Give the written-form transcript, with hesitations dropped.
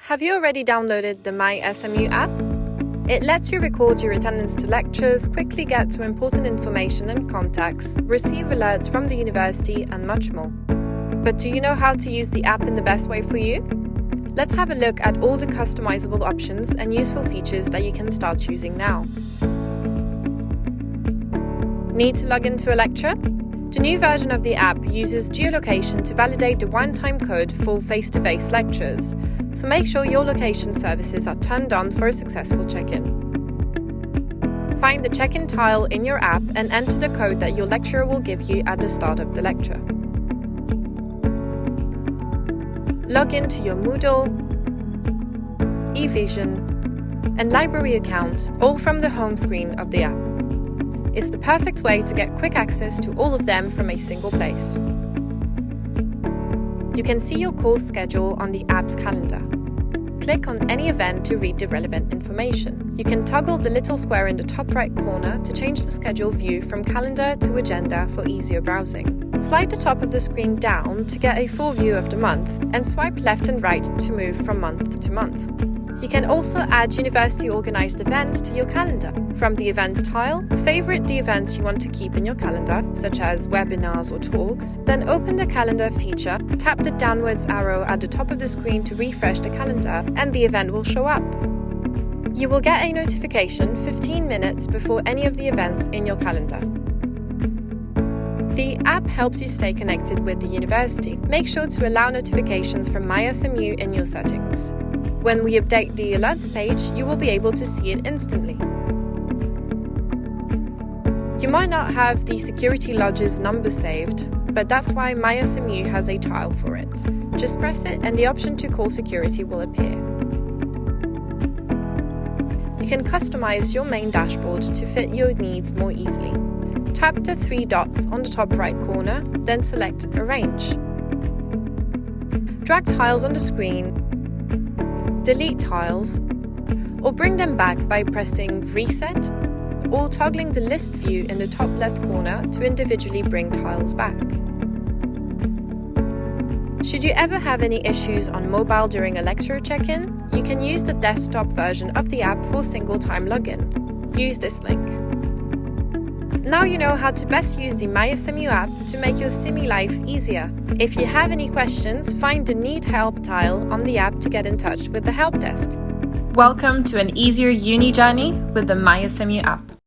Have you already downloaded the MySMU app? It lets you record your attendance to lectures, quickly get to important information and contacts, receive alerts from the university, and much more. But do you know how to use the app in the best way for you? Let's have a look at all the customizable options and useful features that you can start using now. Need to log into a lecture? The new version of the app uses geolocation to validate the one-time code for face-to-face lectures, so make sure your location services are turned on for a successful check-in. Find the check-in tile in your app and enter the code that your lecturer will give you at the start of the lecture. Log into your Moodle, eVision, and library account, all from the home screen of the app. It's the perfect way to get quick access to all of them from a single place. You can see your course schedule on the app's calendar. Click on any event to read the relevant information. You can toggle the little square in the top right corner to change the schedule view from calendar to agenda for easier browsing. Slide the top of the screen down to get a full view of the month, and swipe left and right to move from month to month. You can also add university-organized events to your calendar. From the Events tile, favorite the events you want to keep in your calendar, such as webinars or talks. Then open the calendar feature, tap the downwards arrow at the top of the screen to refresh the calendar, and the event will show up. You will get a notification 15 minutes before any of the events in your calendar. The app helps you stay connected with the university. Make sure to allow notifications from MySMU in your settings. When we update the alerts page, you will be able to see it instantly. You might not have the security lodge's number saved, but that's why MySMU has a tile for it. Just press it and the option to call security will appear. You can customize your main dashboard to fit your needs more easily. Tap the three dots on the top right corner, then select Arrange. Drag tiles on the screen, delete tiles, or bring them back by pressing Reset or toggling the list view in the top left corner to individually bring tiles back. Should you ever have any issues on mobile during a lecture check-in, you can use the desktop version of the app for single-time login. Use this link. Now you know how to best use the MySMU app to make your Simmie life easier. If you have any questions, find the Need Help tile on the app to get in touch with the help desk. Welcome to an easier uni journey with the MySMU app.